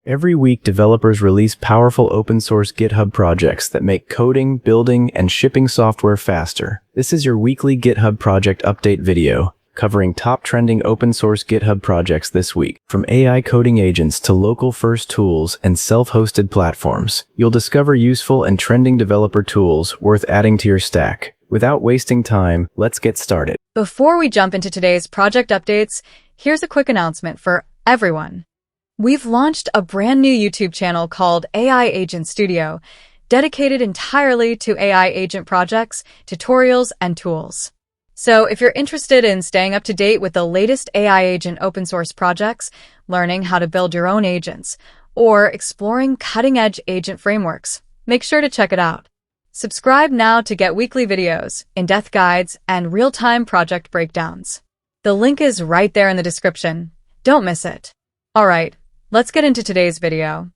Every week, developers release powerful open-source GitHub projects that make coding, building, and shipping software faster. This is your weekly GitHub project update video, covering top trending open-source GitHub projects this week. From AI coding agents to local-first tools and self-hosted platforms, you'll discover useful and trending developer tools worth adding to your stack. Without wasting time, let's get started. Before we jump into today's project updates, here's a quick announcement for everyone. We've launched a brand new YouTube channel called AI Agent Studio, dedicated entirely to AI agent projects, tutorials, and tools. So if you're interested in staying up to date with the latest AI agent open source projects, learning how to build your own agents, or exploring cutting-edge agent frameworks, make sure to check it out. Subscribe now to get weekly videos, in-depth guides, and real-time project breakdowns. The link is right there in the description. Don't miss it. All right. Let's get into today's video.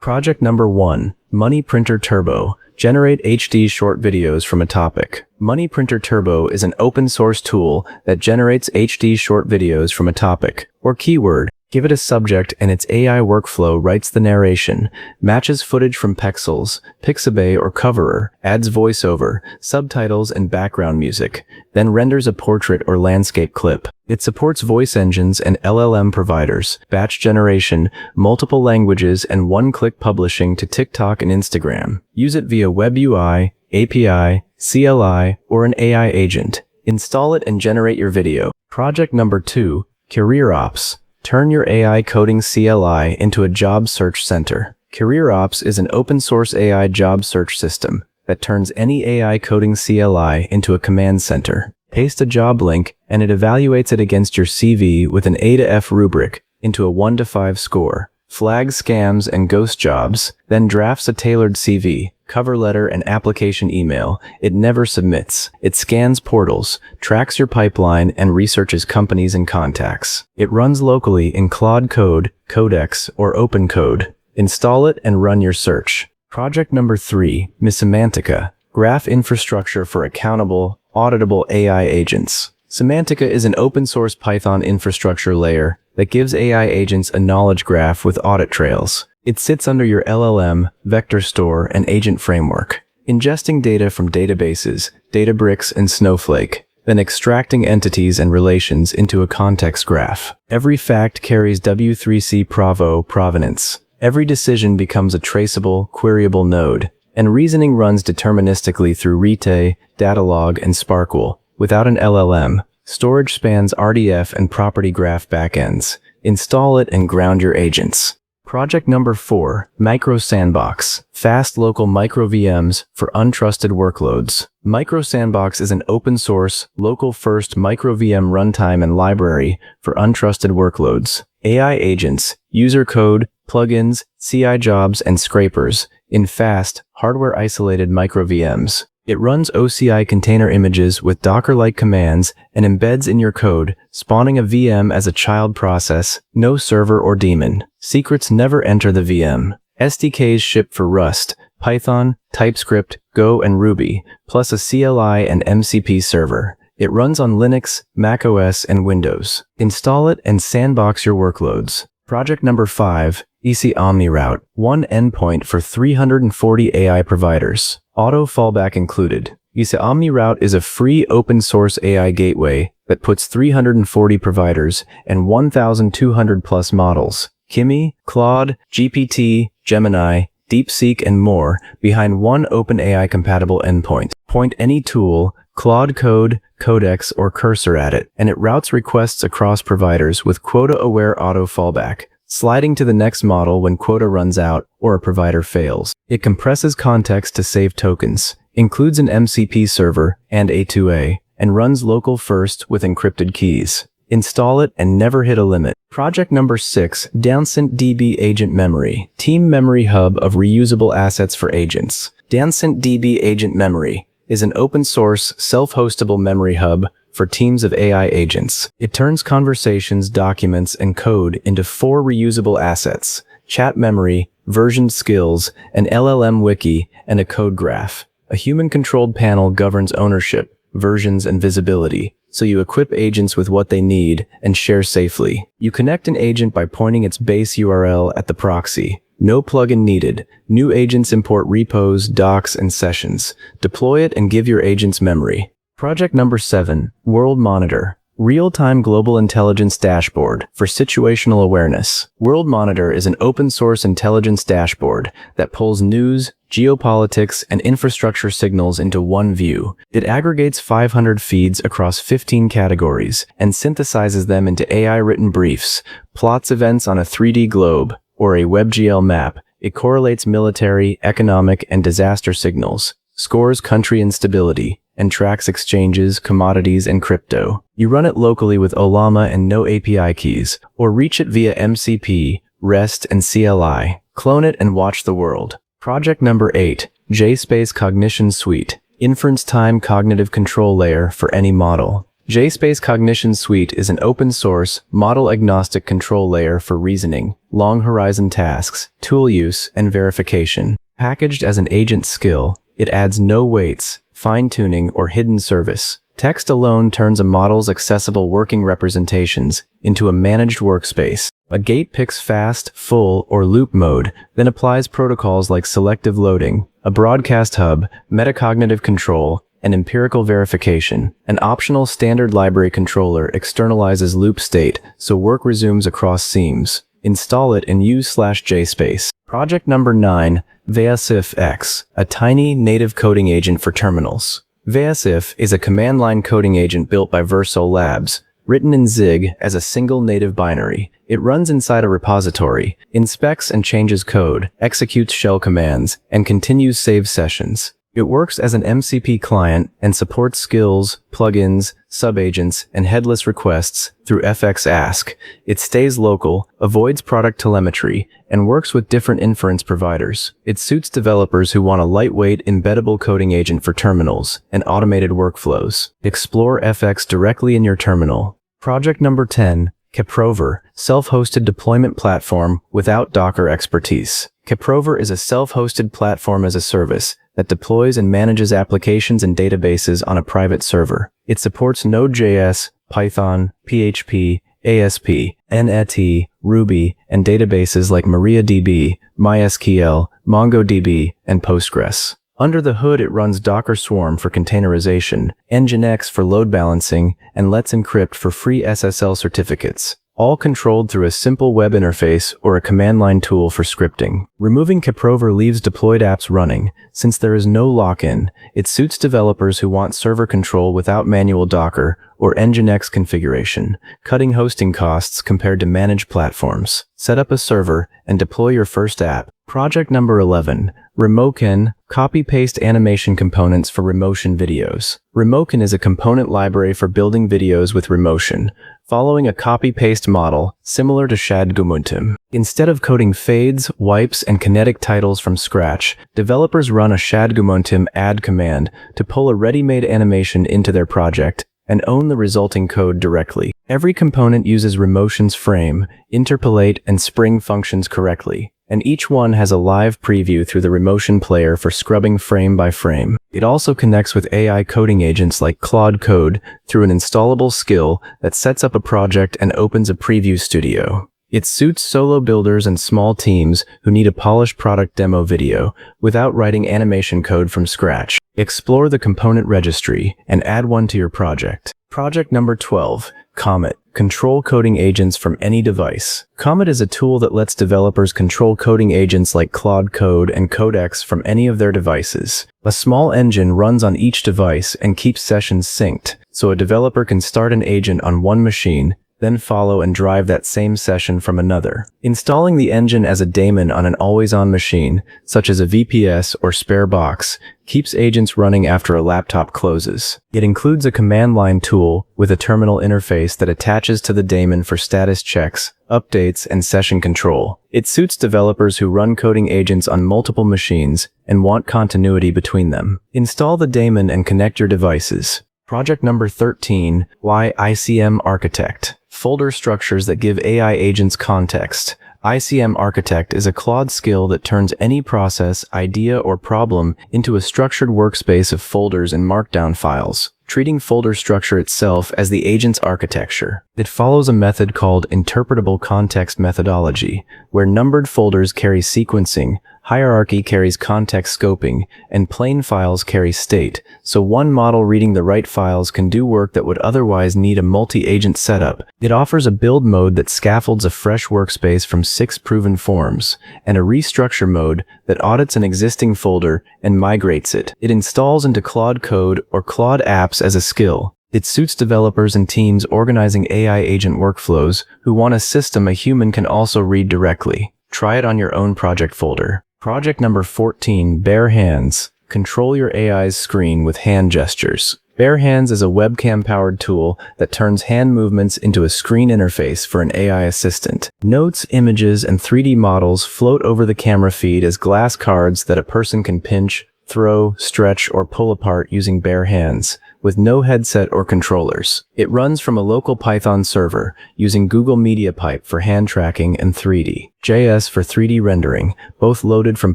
Project number 1, MoneyPrinterTurbo. Generate HD short videos from a topic. MoneyPrinterTurbo is an open source tool that generates HD short videos from a topic or keyword. Give it a subject and its AI workflow writes the narration, matches footage from Pexels, Pixabay or Coverer, adds voiceover, subtitles and background music, then renders a portrait or landscape clip. It supports voice engines and LLM providers, batch generation, multiple languages, and one-click publishing to TikTok and Instagram. Use it via Web UI, API, CLI, or an AI agent. Install it and generate your video. Project number 2, CareerOps. Turn your AI coding CLI into a job search center. CareerOps is an open-source AI job search system that turns any AI coding CLI into a command center. Paste a job link, and it evaluates it against your CV with an A to F rubric into a 1 to 5 score. Flags scams and ghost jobs, then drafts a tailored CV, cover letter, and application email. It never submits. It scans portals, tracks your pipeline, and researches companies and contacts. It runs locally in Claude Code, Codex, or OpenCode. Install it and run your search. Project number 3, semantica. Graph infrastructure for accountable, auditable AI agents. Semantica is an open-source Python infrastructure layer that gives AI agents a knowledge graph with audit trails. It sits under your LLM, vector store, and agent framework, ingesting data from databases, Databricks, and Snowflake, then extracting entities and relations into a context graph. Every fact carries W3C Provo provenance. Every decision becomes a traceable, queryable node, and reasoning runs deterministically through Rete, Datalog, and Sparkle. Without an LLM, storage spans RDF and property graph backends. Install it and ground your agents. Project number 4, microsandbox. Fast local micro VMs for untrusted workloads. Microsandbox is an open-source, local-first micro VM runtime and library for untrusted workloads. AI agents, user code, plugins, CI jobs, and scrapers in fast, hardware-isolated micro VMs. It runs OCI container images with Docker-like commands and embeds in your code, spawning a VM as a child process, no server or daemon. Secrets never enter the VM. SDKs ship for Rust, Python, TypeScript, Go, and Ruby, plus a CLI and MCP server. It runs on Linux, macOS, and Windows. Install it and sandbox your workloads. Project number 5, icm-architect. One endpoint for 340 AI providers. Auto-fallback included. icm-architect is a free open-source AI gateway that puts 340 providers and 1,200 plus models, Kimi, Claude, GPT, Gemini, DeepSeek, and more, behind one OpenAI-compatible endpoint. Point any tool, Claude Code, Codex, or Cursor at it, and it routes requests across providers with quota-aware auto-fallback, sliding to the next model when quota runs out or a provider fails. It compresses context to save tokens, includes an MCP server and A2A, and runs local first with encrypted keys. Install it and never hit a limit. Project number 6, TencentDB-Agent-Memory. Team Memory Hub of reusable assets for agents. TencentDB-Agent-Memory is an open-source, self-hostable memory hub for teams of AI agents. It turns conversations, documents, and code into 4 reusable assets: chat memory, versioned skills, an LLM wiki, and a code graph. A human-controlled panel governs ownership, versions, and visibility, so you equip agents with what they need and share safely. You connect an agent by pointing its base URL at the proxy. No plugin needed. New agents import repos, docs, and sessions. Deploy it and give your agents memory. Project number 7, World Monitor. Real-time Global Intelligence Dashboard for Situational Awareness. World Monitor is an open-source intelligence dashboard that pulls news, geopolitics, and infrastructure signals into one view. It aggregates 500 feeds across 15 categories and synthesizes them into AI-written briefs, plots events on a 3D globe or a WebGL map. It correlates military, economic, and disaster signals, scores country instability, and tracks exchanges, commodities, and crypto. You run it locally with Ollama and no API keys, or reach it via MCP, REST, and CLI. Clone it and watch the world. Project number 8, JSpace Cognition Suite. Inference Time Cognitive Control Layer for any model. JSpace Cognition Suite is an open-source, model-agnostic control layer for reasoning, long-horizon tasks, tool use, and verification. Packaged as an agent skill, it adds no weights, fine-tuning, or hidden service. Text alone turns a model's accessible working representations into a managed workspace. A gate picks fast, full, or loop mode, then applies protocols like selective loading, a broadcast hub, metacognitive control, and empirical verification. An optional standard library controller externalizes loop state, so work resumes across seams. Install it and use /JSpace. Project number 9, Viscose X, a tiny native coding agent for terminals. Viscose is a command-line coding agent built by Verso Labs, written in Zig as a single native binary. It runs inside a repository, inspects and changes code, executes shell commands, and continues save sessions. It works as an MCP client and supports skills, plugins, subagents, and headless requests through FXask. It stays local, avoids product telemetry, and works with different inference providers. It suits developers who want a lightweight, embeddable coding agent for terminals and automated workflows. Explore FX directly in your terminal. Project number 10, CapRover, self-hosted deployment platform without Docker expertise. CapRover is a self-hosted platform as a service that deploys and manages applications and databases on a private server. It supports Node.js, Python, PHP, ASP, .NET, Ruby, and databases like MariaDB, MySQL, MongoDB, and Postgres. Under the hood, it runs Docker Swarm for containerization, Nginx for load balancing, and Let's Encrypt for free SSL certificates, all controlled through a simple web interface or a command-line tool for scripting. Removing CapRover leaves deployed apps running. Since there is no lock-in, it suits developers who want server control without manual Docker or Nginx configuration, cutting hosting costs compared to managed platforms. Set up a server and deploy your first app. Project number 11, Remocn, copy-paste animation components for Remocn videos. Remocn is a component library for building videos with Remocn, following a copy-paste model similar to Shadgumuntum. Instead of coding fades, wipes, and kinetic titles from scratch, developers run a Shadgumuntum add command to pull a ready-made animation into their project and own the resulting code directly. Every component uses Remocn's frame, interpolate, and spring functions correctly, and each one has a live preview through the Remocn player for scrubbing frame by frame. It also connects with AI coding agents like Claude Code through an installable skill that sets up a project and opens a preview studio. It suits solo builders and small teams who need a polished product demo video without writing animation code from scratch. Explore the component registry and add one to your project. Project number 12, Comet, control coding agents from any device. Comet is a tool that lets developers control coding agents like Claude Code and Codex from any of their devices. A small engine runs on each device and keeps sessions synced, so a developer can start an agent on one machine, then follow and drive that same session from another. Installing the engine as a daemon on an always-on machine, such as a VPS or spare box, keeps agents running after a laptop closes. It includes a command-line tool with a terminal interface that attaches to the daemon for status checks, updates, and session control. It suits developers who run coding agents on multiple machines and want continuity between them. Install the daemon and connect your devices. Project number 13, icm-architect. Folder structures that give AI agents context. icm-architect is a Claude skill that turns any process, idea, or problem into a structured workspace of folders and markdown files. treating folder structure itself as the agent's architecture. It follows a method called interpretable context methodology, where numbered folders carry sequencing, hierarchy carries context scoping, and plain files carry state, so one model reading the right files can do work that would otherwise need a multi-agent setup. It offers a build mode that scaffolds a fresh workspace from 6 proven forms, and a restructure mode that audits an existing folder and migrates it. It installs into Claude Code or Claude Apps as a skill. It suits developers and teams organizing AI agent workflows who want a system a human can also read directly. Try it on your own project folder. Project number 14, Barehands. Control your AI's screen with hand gestures. Barehands is a webcam-powered tool that turns hand movements into a screen interface for an AI assistant. Notes, images, and 3D models float over the camera feed as glass cards that a person can pinch, throw, stretch, or pull apart using bare hands, with no headset or controllers. It runs from a local Python server, using Google Media Pipe for hand tracking and 3D.js for 3D rendering, both loaded from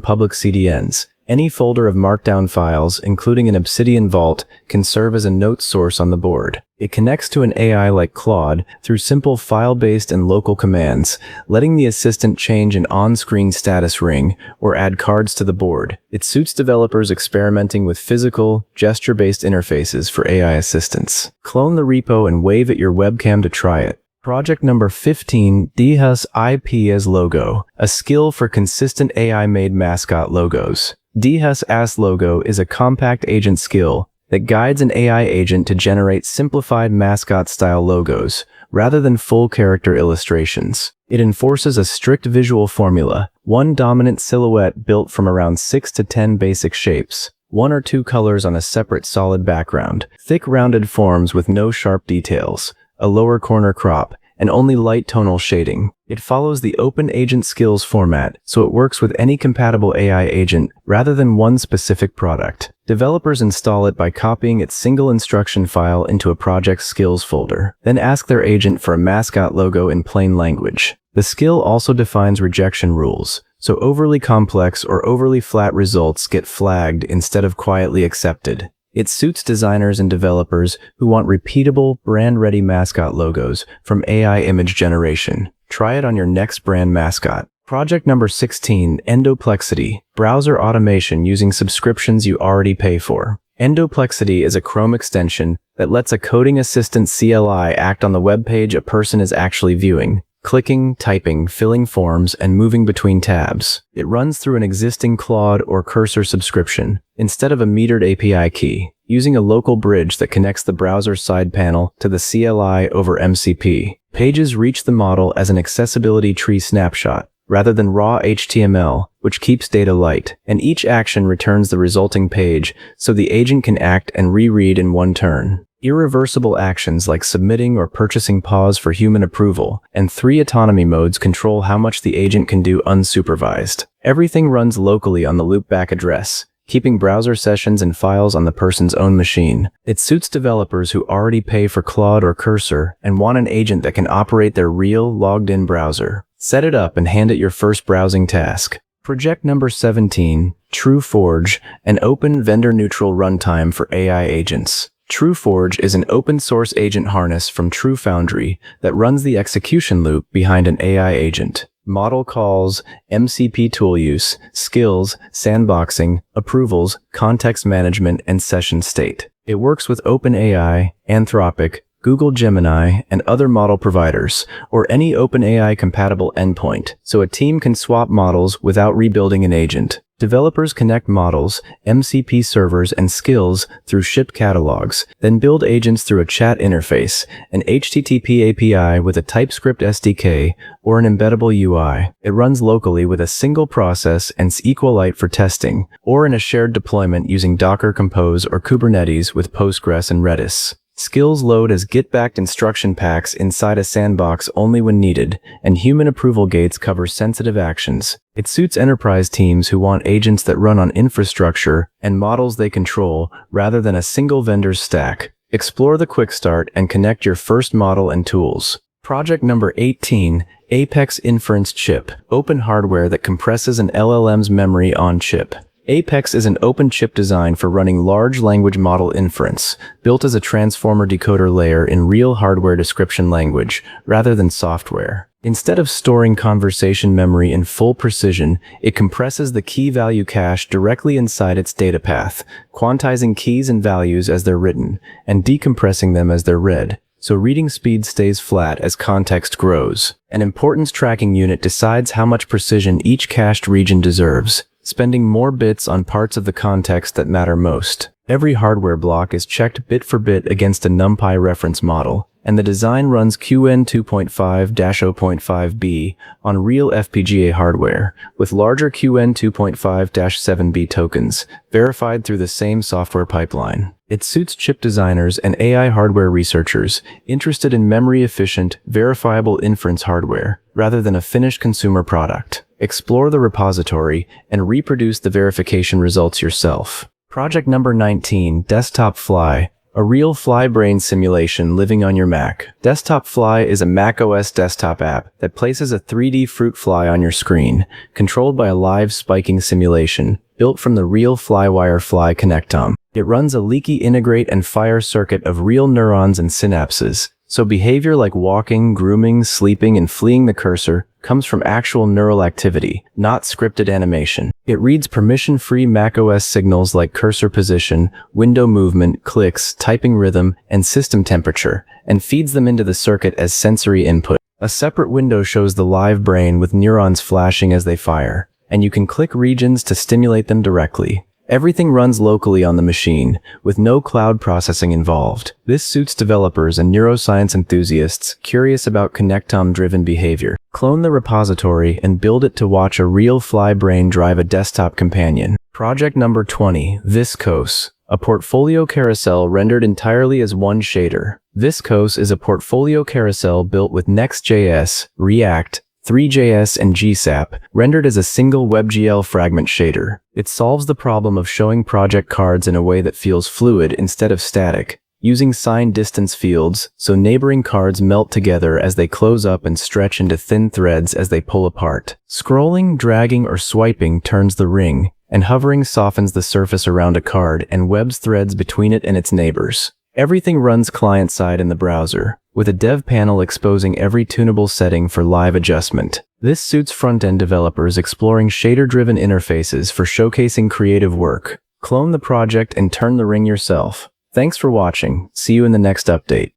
public CDNs. Any folder of Markdown files, including an Obsidian vault, can serve as a note source on the board. It connects to an AI like Claude through simple file-based and local commands, letting the assistant change an on-screen status ring or add cards to the board. It suits developers experimenting with physical, gesture-based interfaces for AI assistants. Clone the repo and wave at your webcam to try it. Project number 15, DHUS IP as logo, a skill for consistent AI-made mascot logos. DHUS as logo is a compact agent skill that guides an AI agent to generate simplified mascot-style logos, rather than full character illustrations. It enforces a strict visual formula, one dominant silhouette built from around 6 to 10 basic shapes, 1 or 2 colors on a separate solid background, thick rounded forms with no sharp details, a lower corner crop, and only light tonal shading. It follows the Open Agent Skills format, so it works with any compatible AI agent rather than one specific product. Developers install it by copying its single instruction file into a project's skills folder, then ask their agent for a mascot logo in plain language. The skill also defines rejection rules, so overly complex or overly flat results get flagged instead of quietly accepted. It suits designers and developers who want repeatable, brand-ready mascot logos from AI image generation. Try it on your next brand mascot. Project number 16, Endoplexity, browser automation using subscriptions you already pay for. Endoplexity is a Chrome extension that lets a coding assistant CLI act on the web page a person is actually viewing, clicking, typing, filling forms, and moving between tabs. It runs through an existing Claude or Cursor subscription, instead of a metered API key, using a local bridge that connects the browser side panel to the CLI over MCP. Pages reach the model as an accessibility tree snapshot, rather than raw HTML, which keeps data light, and each action returns the resulting page, so the agent can act and reread in one turn. Irreversible actions like submitting or purchasing pause for human approval, and 3 autonomy modes control how much the agent can do unsupervised. Everything runs locally on the loopback address, keeping browser sessions and files on the person's own machine. It suits developers who already pay for Claude or Cursor and want an agent that can operate their real, logged-in browser. Set it up and hand it your first browsing task. Project number 17, TrueForge, an open vendor-neutral runtime for AI agents. TrueForge is an open-source agent harness from TrueFoundry that runs the execution loop behind an AI agent. Model calls, MCP tool use, skills, sandboxing, approvals, context management, and session state. It works with OpenAI, Anthropic, Google Gemini, and other model providers, or any OpenAI-compatible endpoint, so a team can swap models without rebuilding an agent. Developers connect models, MCP servers, and skills through shipped catalogs, then build agents through a chat interface, an HTTP API with a TypeScript SDK, or an embeddable UI. It runs locally with a single process and SQLite for testing, or in a shared deployment using Docker Compose or Kubernetes with Postgres and Redis. Skills load as Git-backed instruction packs inside a sandbox only when needed, and human approval gates cover sensitive actions. It suits enterprise teams who want agents that run on infrastructure and models they control rather than a single vendor's stack. Explore the quick start and connect your first model and tools. Project number 18, apex-inference-chip, open hardware that compresses an LLM's memory on chip. Apex is an open chip design for running large language model inference, built as a transformer decoder layer in real hardware description language, rather than software. Instead of storing conversation memory in full precision, it compresses the key value cache directly inside its data path, quantizing keys and values as they're written, and decompressing them as they're read, so reading speed stays flat as context grows. An importance tracking unit decides how much precision each cached region deserves, spending more bits on parts of the context that matter most. Every hardware block is checked bit for bit against a NumPy reference model, and the design runs QN 2.5-0.5b on real FPGA hardware, with larger QN 2.5-7b tokens, verified through the same software pipeline. It suits chip designers and AI hardware researchers interested in memory-efficient, verifiable inference hardware, rather than a finished consumer product. Explore the repository and reproduce the verification results yourself. Project number 19, DesktopFly. A real fly brain simulation living on your Mac. DesktopFly is a macOS desktop app that places a 3D fruit fly on your screen, controlled by a live spiking simulation built from the real Flywire Fly connectome. It runs a leaky integrate and fire circuit of real neurons and synapses, so behavior like walking, grooming, sleeping, and fleeing the cursor comes from actual neural activity, not scripted animation. It reads permission-free macOS signals like cursor position, window movement, clicks, typing rhythm, and system temperature, and feeds them into the circuit as sensory input. A separate window shows the live brain with neurons flashing as they fire, and you can click regions to stimulate them directly. Everything runs locally on the machine, with no cloud processing involved. This suits developers and neuroscience enthusiasts curious about connectome-driven behavior. Clone the repository and build it to watch a real fly brain drive a desktop companion. Project number 20, Viscose. A portfolio carousel rendered entirely as one shader. Viscose is a portfolio carousel built with Next.js, React, Three.js, and GSAP, rendered as a single WebGL fragment shader. It solves the problem of showing project cards in a way that feels fluid instead of static, using signed distance fields so neighboring cards melt together as they close up and stretch into thin threads as they pull apart. Scrolling, dragging, or swiping turns the ring, and hovering softens the surface around a card and webs threads between it and its neighbors. Everything runs client-side in the browser, with a dev panel exposing every tunable setting for live adjustment. This suits front-end developers exploring shader-driven interfaces for showcasing creative work. Clone the project and turn the ring yourself. Thanks for watching. See you in the next update.